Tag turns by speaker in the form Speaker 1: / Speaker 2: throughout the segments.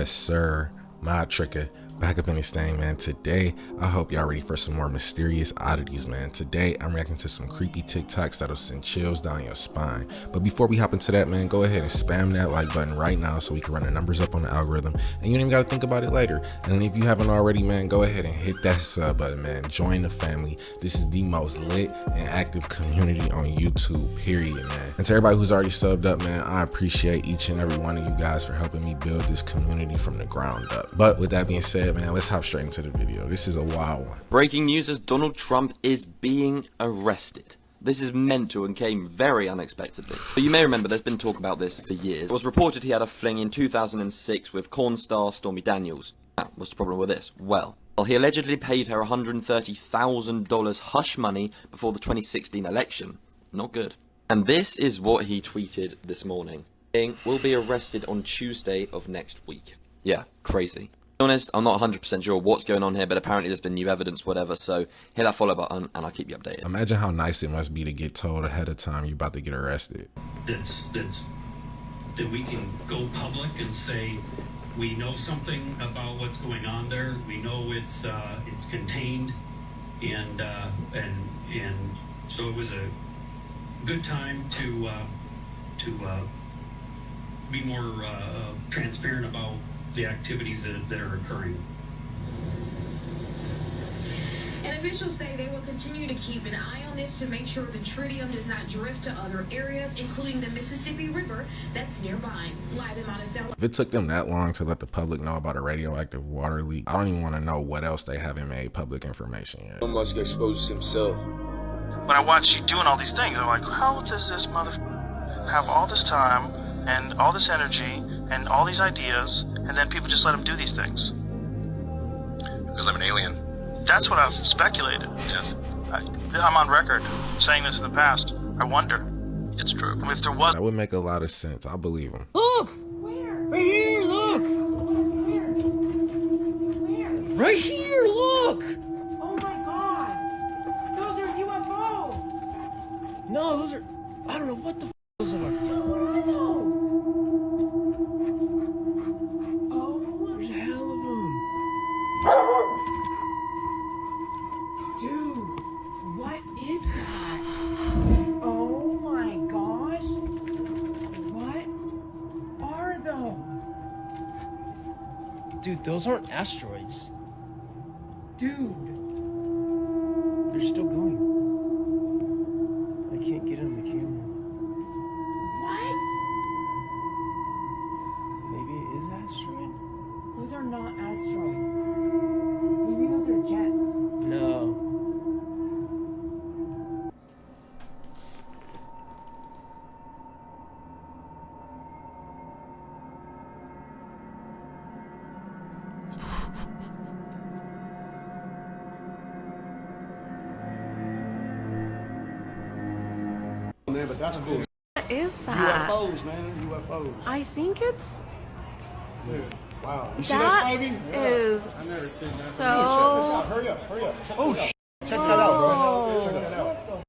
Speaker 1: Yes sir, my tricker back up in this thing, man. Today I hope y'all ready for some more mysterious oddities, man. Today I'm reacting to some creepy TikToks that'll send chills down your spine. But before we hop into that, man, go ahead and spam that like button right now so we can run the numbers up on the algorithm and you don't even got to think about it later. And if you haven't already, man, go ahead and hit that sub button, man. Join the family. This is the most lit and active community on YouTube, period, man. And to everybody who's already subbed up, man, I appreciate each and every one of you guys for helping me build this community from the ground up. But with that being said, man, let's hop straight into the video. This is a wild one.
Speaker 2: Breaking news as Donald Trump is being arrested. This is mental and came very unexpectedly. But you may remember there's been talk about this for years. It was reported he had a fling in 2006 with corn star Stormy Daniels. Now, what's the problem with this? Well, he allegedly paid her $130,000 hush money before the 2016 election. Not good. And this is what he tweeted this morning. Will be arrested on Tuesday of next week. Yeah, crazy. To be honest, I'm not 100% sure what's going on here, but apparently there's been new evidence, whatever, so hit that follow button and I'll keep you updated.
Speaker 1: Imagine how nice it must be to get told ahead of time you're about to get arrested.
Speaker 3: That we can go public and say we know something about what's going on there. We know it's contained, and so it was a good time to be more transparent about the activities that are occurring.
Speaker 4: And officials say they will continue to keep an eye on this to make sure the tritium does not drift to other areas, including the Mississippi River that's nearby. Live in Monticello.
Speaker 1: If it took them that long to let the public know about a radioactive water leak, I don't even want to know what else they haven't made public information yet.
Speaker 5: Elon Musk exposes himself.
Speaker 6: When I watch you doing all these things, I'm like, how does this motherfucker have all this time and all this energy and all these ideas, and then people just let him do these things?
Speaker 7: Because I'm an alien.
Speaker 6: That's what I've speculated.
Speaker 7: Yes.
Speaker 6: I'm on record saying this in the past. I wonder.
Speaker 7: It's true.
Speaker 6: I mean, if there was...
Speaker 1: That would make a lot of sense. I believe him.
Speaker 8: Look!
Speaker 4: Where?
Speaker 8: Right here, look!
Speaker 4: Where? Where?
Speaker 8: Right here, look!
Speaker 4: Oh my God! Those are UFOs!
Speaker 8: No, those are... I don't know what the those are.
Speaker 4: Dude, what are those? Oh,
Speaker 8: There's a hell of them.
Speaker 4: dude, what is that? Oh my gosh! What are those?
Speaker 8: Dude, those aren't asteroids.
Speaker 4: Dude!
Speaker 8: They're still going. I can't get on the camera.
Speaker 4: What?
Speaker 8: Maybe it is asteroid?
Speaker 4: Those are not asteroids. Maybe those are jets.
Speaker 8: No.
Speaker 5: Man, but that's cool.
Speaker 9: What is that?
Speaker 5: UFOs, man. UFOs.
Speaker 9: I think it's
Speaker 5: Dude, wow. You see that spiving?
Speaker 9: is
Speaker 5: I've never seen that.
Speaker 9: so.
Speaker 5: Hurry up, hurry up. Check
Speaker 8: Oh,
Speaker 5: that out.
Speaker 8: check that out, bro.
Speaker 5: Check that out.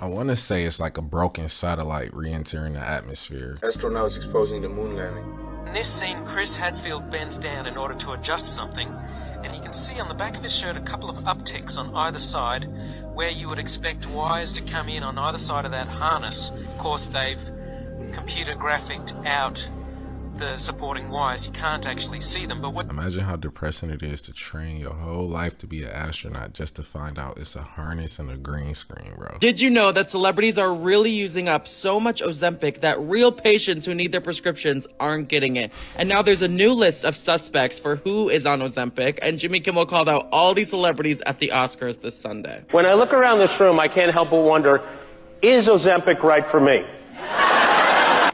Speaker 1: I want to say it's like a broken satellite re-entering the atmosphere.
Speaker 5: Astronauts exposing the moon landing.
Speaker 10: In this scene, Chris Hadfield bends down in order to adjust something, and he can see on the back of his shirt a couple of upticks on either side, where you would expect wires to come in on either side of that harness. Of course, they've computer graphicked out the supporting wires. You can't actually see them, but what...
Speaker 1: Imagine how depressing it is to train your whole life to be an astronaut just to find out it's a harness and a green screen, bro.
Speaker 11: Did you know that celebrities are really using up so much Ozempic that real patients who need their prescriptions aren't getting it? And now there's a new list of suspects for who is on Ozempic, and Jimmy Kimmel called out all these celebrities at the Oscars this Sunday.
Speaker 12: When I look around this room, I can't help but wonder, is Ozempic right for me?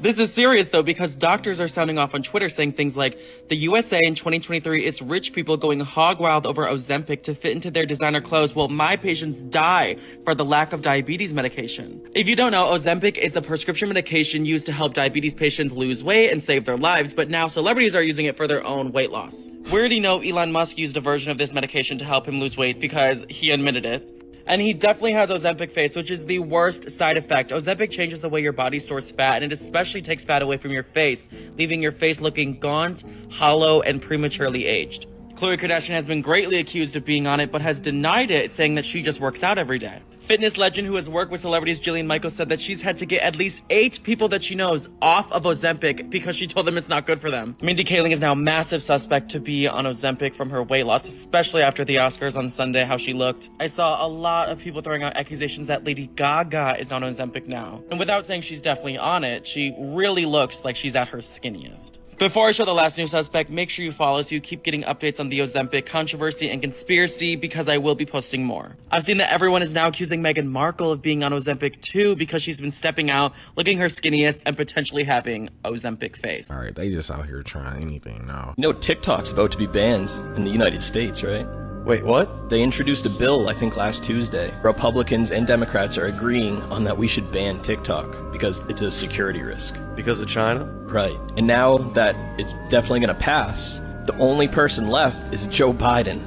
Speaker 11: This is serious though, because doctors are sounding off on Twitter saying things like, the USA in 2023 is rich people going hog wild over Ozempic to fit into their designer clothes while my patients die for the lack of diabetes medication. If you don't know, Ozempic is a prescription medication used to help diabetes patients lose weight and save their lives, but now celebrities are using it for their own weight loss. We already know Elon Musk used a version of this medication to help him lose weight because he admitted it. And he definitely has Ozempic face, which is the worst side effect. Ozempic changes the way your body stores fat, and it especially takes fat away from your face, leaving your face looking gaunt, hollow, and prematurely aged. Khloe Kardashian has been greatly accused of being on it, but has denied it, saying that she just works out every day. Fitness legend who has worked with celebrities Jillian Michaels said that she's had to get at least 8 people that she knows off of Ozempic because she told them it's not good for them. Mindy Kaling is now a massive suspect to be on Ozempic from her weight loss, especially after the Oscars on Sunday, how she looked. I saw a lot of people throwing out accusations that Lady Gaga is on Ozempic now. And without saying she's definitely on it, she really looks like she's at her skinniest. Before I show the last new suspect, make sure you follow so you keep getting updates on the Ozempic controversy and conspiracy, because I will be posting more. I've seen that everyone is now accusing Meghan Markle of being on Ozempic too, because she's been stepping out, looking her skinniest, and potentially having Ozempic face.
Speaker 1: Alright, they just out here trying anything now.
Speaker 13: You know, TikTok's about to be banned in the United States, right?
Speaker 8: Wait, what?
Speaker 13: They introduced a bill, I think last Tuesday. Republicans and Democrats are agreeing on that we should ban TikTok because it's a security risk.
Speaker 8: Because of China?
Speaker 13: Right. And now that it's definitely going to pass, the only person left is Joe Biden.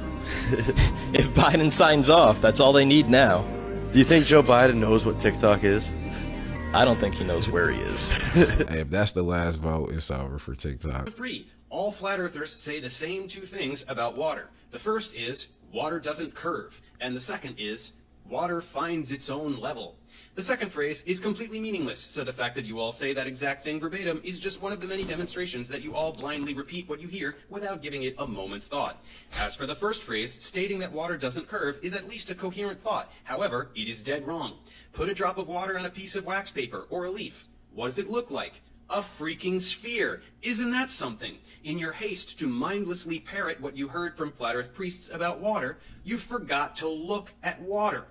Speaker 13: If Biden signs off, that's all they need now.
Speaker 8: Do you think Joe Biden knows what TikTok is?
Speaker 13: I don't think he knows where he is.
Speaker 1: Hey, if that's the last vote, it's over for TikTok.
Speaker 14: 3. All flat earthers say the same 2 things about water. The first is, water doesn't curve. And the second is, water finds its own level. The second phrase is completely meaningless, so the fact that you all say that exact thing verbatim is just one of the many demonstrations that you all blindly repeat what you hear without giving it a moment's thought. As for the first phrase, stating that water doesn't curve is at least a coherent thought. However, it is dead wrong. Put a drop of water on a piece of wax paper or a leaf. What does it look like? A freaking sphere. Isn't that something? In your haste to mindlessly parrot what you heard from flat earth priests about water, you forgot to look at water.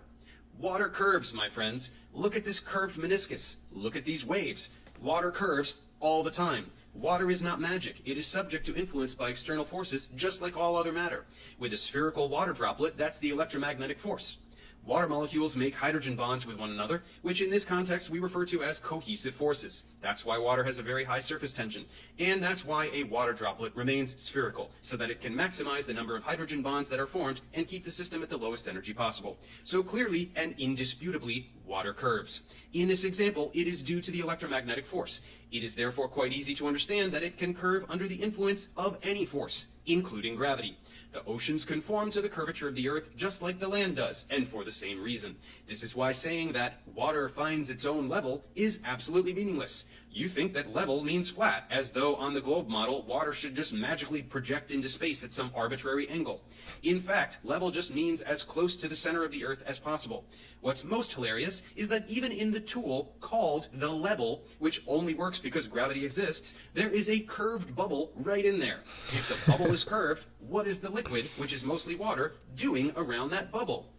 Speaker 14: Water curves, my friends. Look at this curved meniscus. Look at these waves. Water curves all the time. Water is not magic. It is subject to influence by external forces, just like all other matter. With a spherical water droplet, that's the electromagnetic force. Water molecules make hydrogen bonds with one another, which in this context we refer to as cohesive forces. That's why water has a very high surface tension, and that's why a water droplet remains spherical, so that it can maximize the number of hydrogen bonds that are formed and keep the system at the lowest energy possible. So clearly and indisputably, water curves. In this example, it is due to the electromagnetic force. It is therefore quite easy to understand that it can curve under the influence of any force, including gravity. The oceans conform to the curvature of the earth just like the land does, and for the same reason. This is why saying that water finds its own level is absolutely meaningless. You think that level means flat, as though on the globe model, water should just magically project into space at some arbitrary angle. In fact, level just means as close to the center of the earth as possible. What's most hilarious is that even in the tool called the level, which only works because gravity exists, there is a curved bubble right in there. If the bubble is curved, what is the liquid, which is mostly water, doing around that bubble?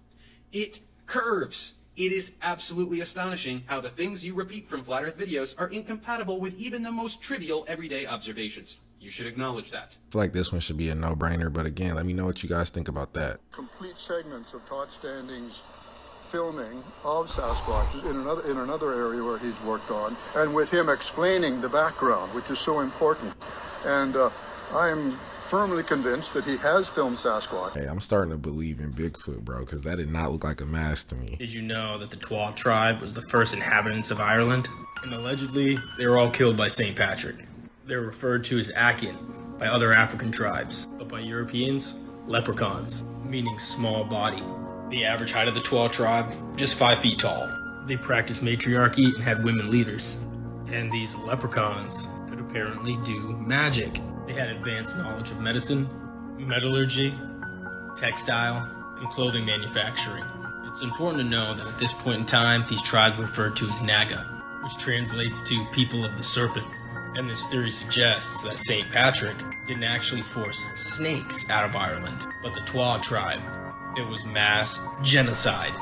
Speaker 14: It curves. It is absolutely astonishing how the things you repeat from flat earth videos are incompatible with even the most trivial everyday observations. You should acknowledge that.
Speaker 1: I feel like this one should be a no-brainer, but again, let me know what you guys think about that.
Speaker 15: Complete segments of Todd Standing's filming of Sasquatch in another area where he's worked on, and with him explaining the background, which is so important. And I'm firmly convinced that he has filmed Sasquatch.
Speaker 1: Hey, I'm starting to believe in Bigfoot, bro, because that did not look like a mask to me.
Speaker 16: Did you know that the Twa tribe was the first inhabitants of Ireland? And allegedly, they were all killed by St. Patrick. They were referred to as Akin by other African tribes, but by Europeans, leprechauns, meaning small body. The average height of the Twa tribe, just 5 feet tall. They practiced matriarchy and had women leaders. And these leprechauns could apparently do magic. They had advanced knowledge of medicine, metallurgy, textile, and clothing manufacturing. It's important to know that at this point in time, these tribes were referred to as Naga, which translates to people of the serpent. And this theory suggests that St. Patrick didn't actually force snakes out of Ireland, but the Twa tribe. It was mass genocide.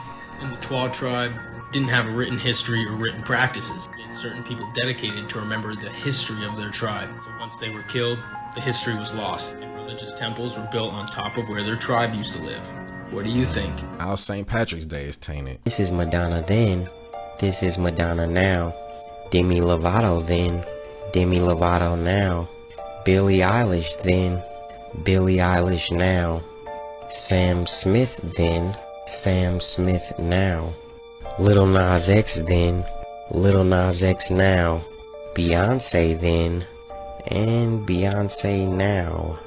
Speaker 16: And the Twa tribe didn't have a written history or written practices. They had certain people dedicated to remember the history of their tribe. So once they were killed, the history was lost, and religious temples were built on top of where their tribe used to live. What do you think?
Speaker 1: How St. Patrick's Day is tainted.
Speaker 17: This is Madonna then. This is Madonna now. Demi Lovato then. Demi Lovato now. Billie Eilish then. Billie Eilish now. Sam Smith then. Sam Smith now. Lil Nas X then. Lil Nas X now. Beyonce then. And Beyonce now.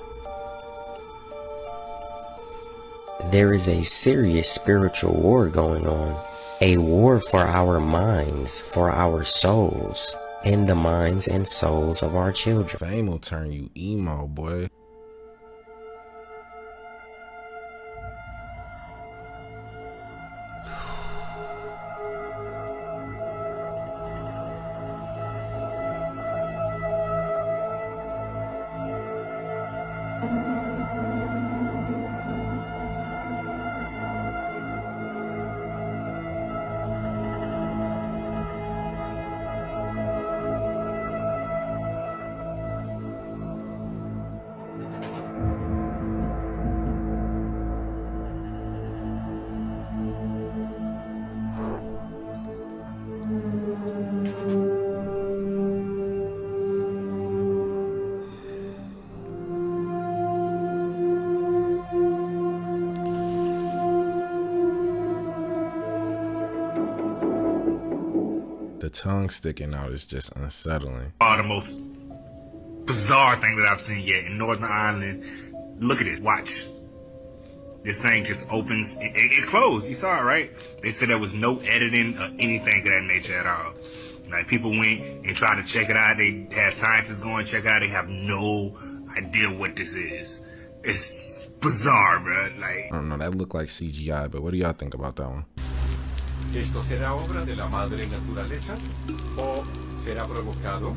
Speaker 17: There is a serious spiritual war going on. A war for our minds, for our souls, and the minds and souls of our children.
Speaker 1: Fame will turn you emo, boy. The tongue sticking out is just unsettling.
Speaker 18: The most bizarre thing that I've seen yet in Northern Ireland. Look at it, watch. This thing just opens, it closed, you saw it, right? They said there was no editing or anything of that nature at all. Like, people went and tried to check it out, they had scientists go and check it out, they have no idea what this is. It's bizarre, bro. Like,
Speaker 1: I don't know, that looked like CGI, but what do y'all think about that one?
Speaker 19: ¿Esto será obra de la madre naturaleza o será provocado?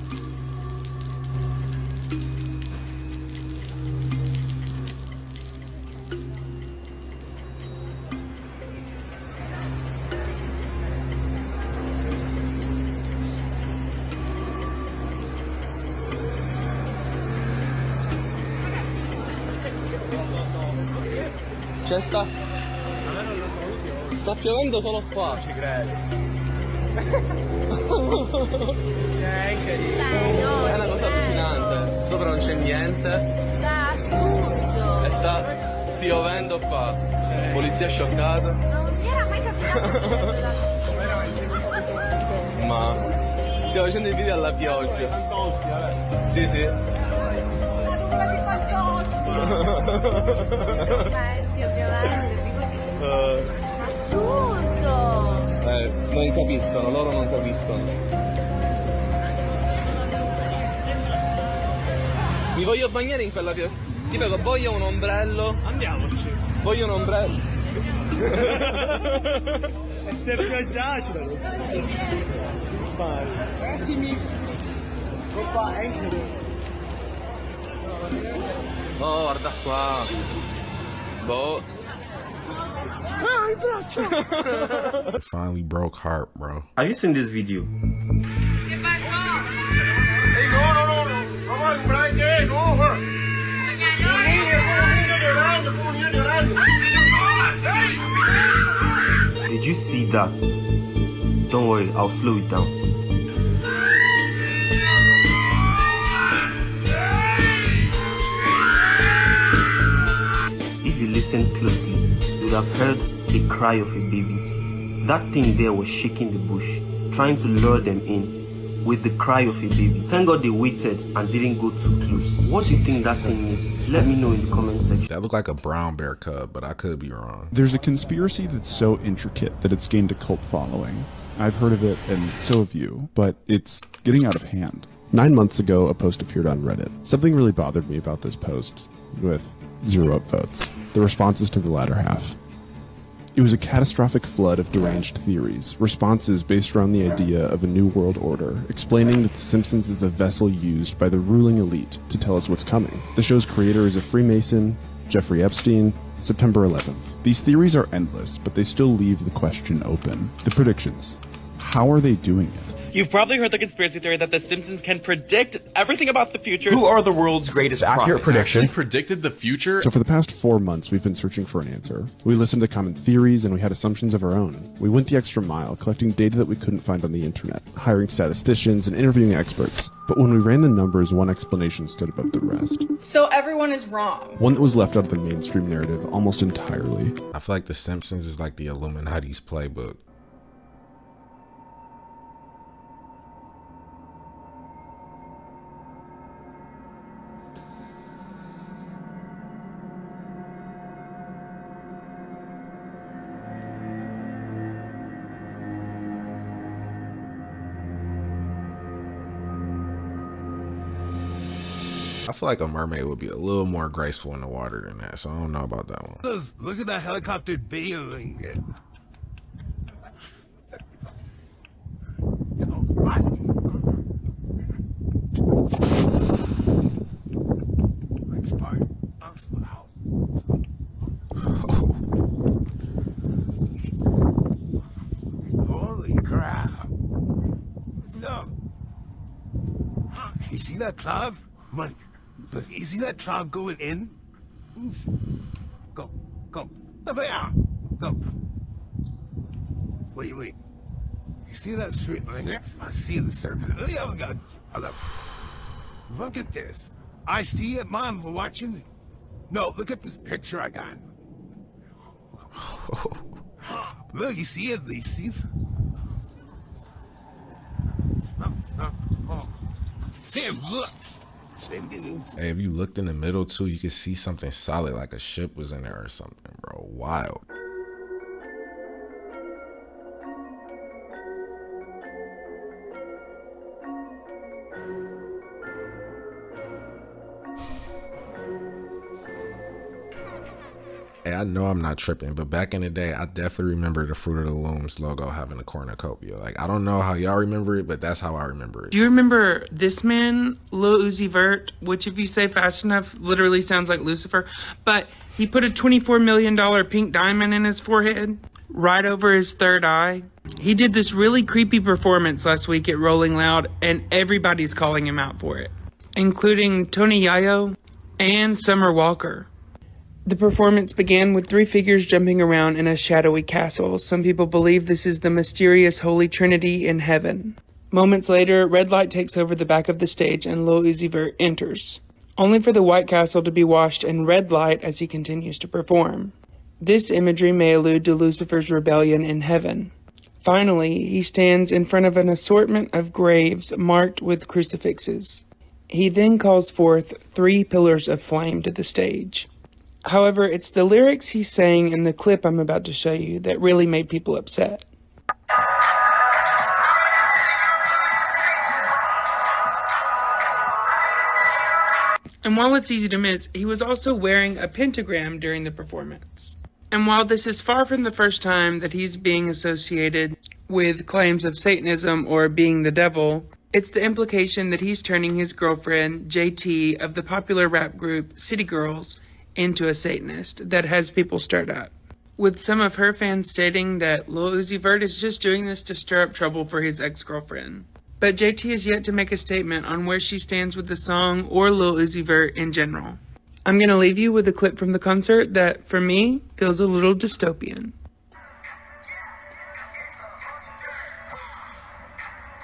Speaker 20: C'è sta piovendo solo qua. Ci credo. È incredibile. No, è una cosa allucinante. Sopra non c'è niente.
Speaker 9: Cioè, assurdo.
Speaker 20: E sta piovendo qua. Polizia scioccata.
Speaker 9: Non mi era mai capitato.
Speaker 20: Ma stiamo facendo i video alla pioggia. Sì, sì.
Speaker 9: Assurdo!
Speaker 20: Non capiscono, loro non capiscono. Mi voglio bagnare in quella pioggia. Ti prego, voglio un ombrello. Andiamoci. Voglio un ombrello.
Speaker 21: E se pioggiaci da
Speaker 20: Oh, guarda qua. Boh.
Speaker 1: It finally broke heart, bro.
Speaker 22: Have you seen this video? Did you see that? Don't worry, I'll slow it down. If you listen closely, you would have heard the cry of a baby. That thing there was shaking the bush, trying to lure them in with the cry of a baby. Thank God they waited and didn't go too close. What do you think that thing is? Let me know in the comment section.
Speaker 1: That looked like a brown bear cub, but I could be wrong.
Speaker 23: There's a conspiracy that's so intricate that it's gained a cult following. I've heard of it, and so have you, but it's getting out of hand. 9 months ago, a post appeared on Reddit. Something really bothered me about this post, with 0 upvotes. The responses to the latter half. It was a catastrophic flood of deranged theories, responses based around the idea of a new world order, explaining that The Simpsons is the vessel used by the ruling elite to tell us what's coming. The show's creator is a Freemason, Jeffrey Epstein, September 11th. These theories are endless, but they still leave the question open. The predictions. How are they doing it?
Speaker 11: You've probably heard the conspiracy theory that the Simpsons can predict everything about the future.
Speaker 2: Who are the world's greatest accurate predictions?
Speaker 23: Predicted the future? So for the past 4 months, we've been searching for an answer. We listened to common theories and we had assumptions of our own. We went the extra mile, collecting data that we couldn't find on the internet, hiring statisticians and interviewing experts. But when we ran the numbers, one explanation stood above the rest.
Speaker 3: So everyone is wrong.
Speaker 23: One that was left out of the mainstream narrative almost entirely.
Speaker 1: I feel like The Simpsons is like the Illuminati's playbook. I feel like a mermaid would be a little more graceful in the water than that, so I don't know about that one.
Speaker 7: Look at that helicopter bailing it. Next part. I'm slow. Holy crap. No. You see that cloud? Man, look, you see that cloud going in? Go. Go. Wait. You see that straight line? I see the serpent. Oh my God. Look at this. I see it, Mom. We're watching. No, look at this picture I got. Look, you see it? You see it? Sam, look.
Speaker 1: Hey, if you looked in the middle too, you could see something solid like a ship was in there or something, bro. Wild. Hey, I know I'm not tripping, but back in the day, I definitely remember the Fruit of the Looms logo having a cornucopia. Like, I don't know how y'all remember it, but that's how I remember it.
Speaker 3: Do you remember this man, Lil Uzi Vert, which if you say fast enough, literally sounds like Lucifer, but he put a $24 million pink diamond in his forehead, right over his third eye. He did this really creepy performance last week at Rolling Loud, and everybody's calling him out for it, including Tony Yayo and Summer Walker. The performance began with 3 figures jumping around in a shadowy castle. Some people believe this is the mysterious Holy Trinity in heaven. Moments later, red light takes over the back of the stage and Lil Uzi Vert enters, only for the White Castle to be washed in red light as he continues to perform. This imagery may allude to Lucifer's rebellion in heaven. Finally, he stands in front of an assortment of graves marked with crucifixes. He then calls forth 3 pillars of flame to the stage. However, it's the lyrics he sang in the clip I'm about to show you that really made people upset. And while it's easy to miss, he was also wearing a pentagram during the performance. And while this is far from the first time that he's being associated with claims of Satanism or being the devil, it's the implication that he's turning his girlfriend, JT, of the popular rap group City Girls, into a Satanist that has people stirred up, with some of her fans stating that Lil Uzi Vert is just doing this to stir up trouble for his ex-girlfriend. But JT has yet to make a statement on where she stands with the song or Lil Uzi Vert in general. I'm going to leave you with a clip from the concert that, for me, feels a little dystopian.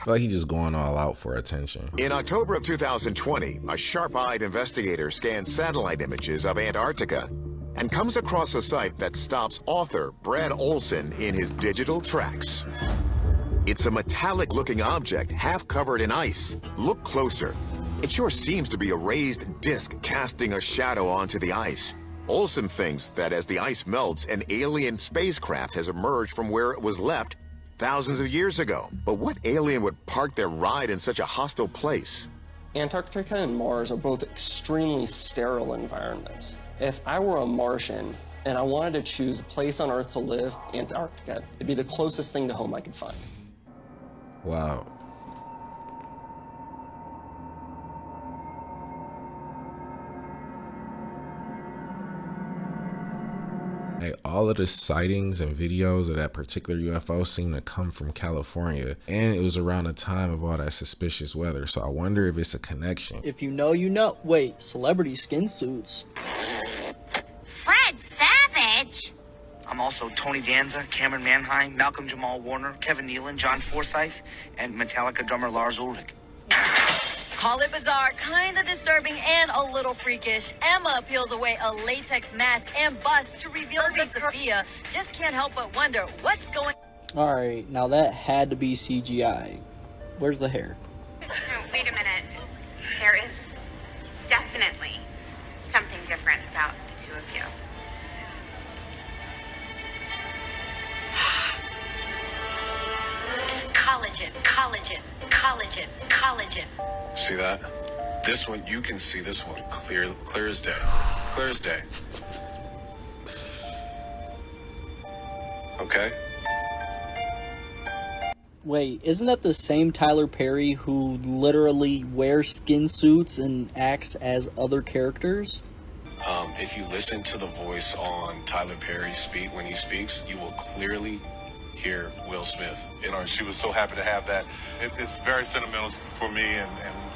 Speaker 1: Like he just going all out for attention.
Speaker 24: In October of 2020, a sharp-eyed investigator scans satellite images of Antarctica and comes across a site that stops author Brad Olson in his digital tracks. It's a metallic-looking object half covered in ice. Look closer. It sure seems to be a raised disc casting a shadow onto the ice. Olson thinks that as the ice melts, an alien spacecraft has emerged from where it was left thousands of years ago. But what alien would park their ride in such a hostile place?
Speaker 2: Antarctica and Mars are both extremely sterile environments. If I were a Martian and I wanted to choose a place on Earth to live, Antarctica, it'd be the closest thing to home I could find.
Speaker 1: Wow. Hey, all of the sightings and videos of that particular UFO seem to come from California, and it was around the time of all that suspicious weather, so I wonder if it's a connection.
Speaker 4: If you know, you know. Wait, celebrity skin suits.
Speaker 9: Fred Savage?
Speaker 5: I'm also Tony Danza, Cameron Manheim, Malcolm Jamal Warner, Kevin Nealon, John Forsythe, and Metallica drummer Lars Ulrich.
Speaker 6: Call it bizarre, kinda disturbing, and a little freakish. Emma peels away a latex mask and busts to reveal Sophia. Just can't help but wonder what's going.
Speaker 4: Alright, now that had to be CGI. Where's the hair?
Speaker 10: No, wait a minute. There is definitely something different about the two of you. Collagen, collagen, collagen, collagen.
Speaker 25: See that? This one, you can see this one clear as day. Clear as day. Okay?
Speaker 4: Wait, isn't that the same Tyler Perry who literally wears skin suits and acts as other characters?
Speaker 25: If you listen to the voice on Tyler Perry's speak when he speaks, you will clearly hear Will Smith.
Speaker 26: She was so happy to have that. It's very sentimental for me, and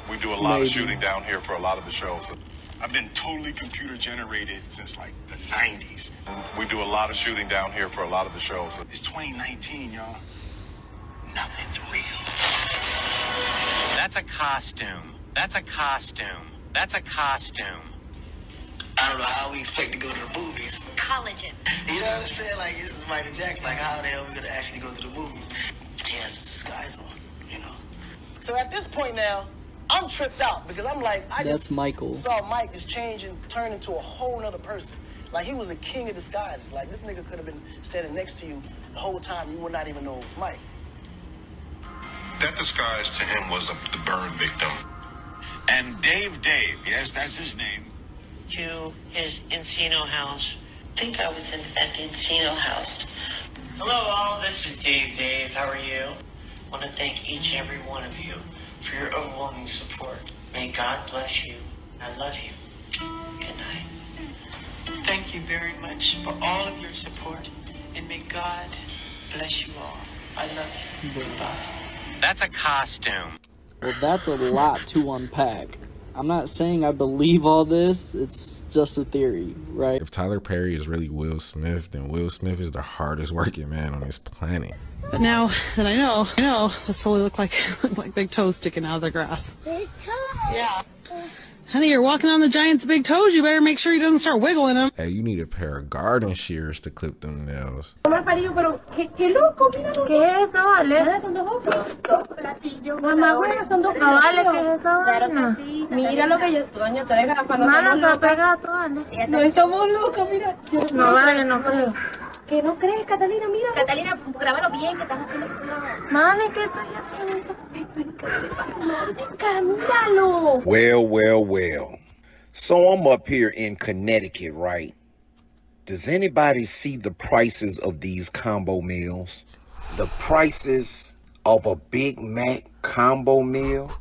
Speaker 26: we do a lot of shooting down here for a lot of the shows.
Speaker 27: I've been totally computer generated since like the 90s.
Speaker 26: We do a lot of shooting down here for a lot of the shows.
Speaker 27: It's 2019, y'all. Nothing's real.
Speaker 28: That's a costume. That's a costume. That's a costume.
Speaker 5: I don't know how we expect to go to the movies.
Speaker 10: Collagen.
Speaker 5: You know what I'm saying? Like, this is Michael Jackson. Like, how the hell are we going to actually go to the movies? He has his disguise on, you know? So at this point now, I'm tripped out because I'm like,
Speaker 4: That's Michael.
Speaker 5: Saw Mike just change and turn into a whole nother person. Like, he was a king of disguises. Like, this nigga could have been standing next to you the whole time. You would not even know it was Mike.
Speaker 27: That disguise to him was the burn victim. And Dave, yes, that's his name.
Speaker 29: To his Encino house. I think I was at the Encino house. Hello all, this is Dave. How are you? I want to thank each and every one of you for your overwhelming support. May God bless you. I love you. Good night. Thank you very much for all of your support, and may God bless you all. I love you. Goodbye.
Speaker 28: That's a costume.
Speaker 4: Well, that's a lot to unpack. I'm not saying I believe all this, it's just a theory, right?
Speaker 1: If Tyler Perry is really Will Smith, then Will Smith is the hardest working man on this planet.
Speaker 30: But now that I know, I slowly look like big toes sticking out of the grass.
Speaker 9: Big toe.
Speaker 30: Yeah. Honey, you're walking on the giant's big toes. You better make sure he doesn't start wiggling them.
Speaker 1: Hey, you need a pair of garden shears to clip them nails.
Speaker 9: Pero qué loco, mira. ¿Qué es eso, vale? Son dos ojos. Dos platillos. Mamá, bueno, son dos cabales. ¿Qué es eso, vale? Mira lo que yo... Doña, tú eres gafas. Mano, se ha pegado, vale. No estamos locos, mira. No, vale, no creo. ¿Que no crees, Catalina? Mira. Catalina, grábalo bien, que estás haciendo... Mami, que estoy haciendo... Míralo.
Speaker 31: Well. So I'm up here in Connecticut, right? Does anybody see the prices of these combo meals? The prices of a Big Mac combo meal?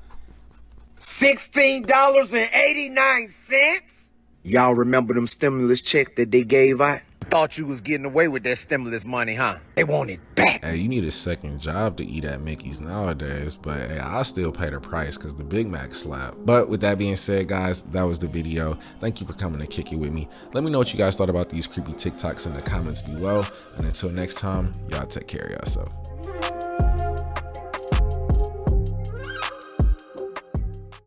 Speaker 31: $16.89? Y'all remember them stimulus checks that they gave out? Thought you was getting away with that stimulus money, huh? They want it back.
Speaker 1: Hey, you need a second job to eat at Mickey's nowadays, but hey, I'll still pay the price because the Big Mac slap. But with that being said, guys, that was the video. Thank you for coming to kick it with me. Let me know what you guys thought about these creepy TikToks in the comments below. And until next time, y'all take care of yourself.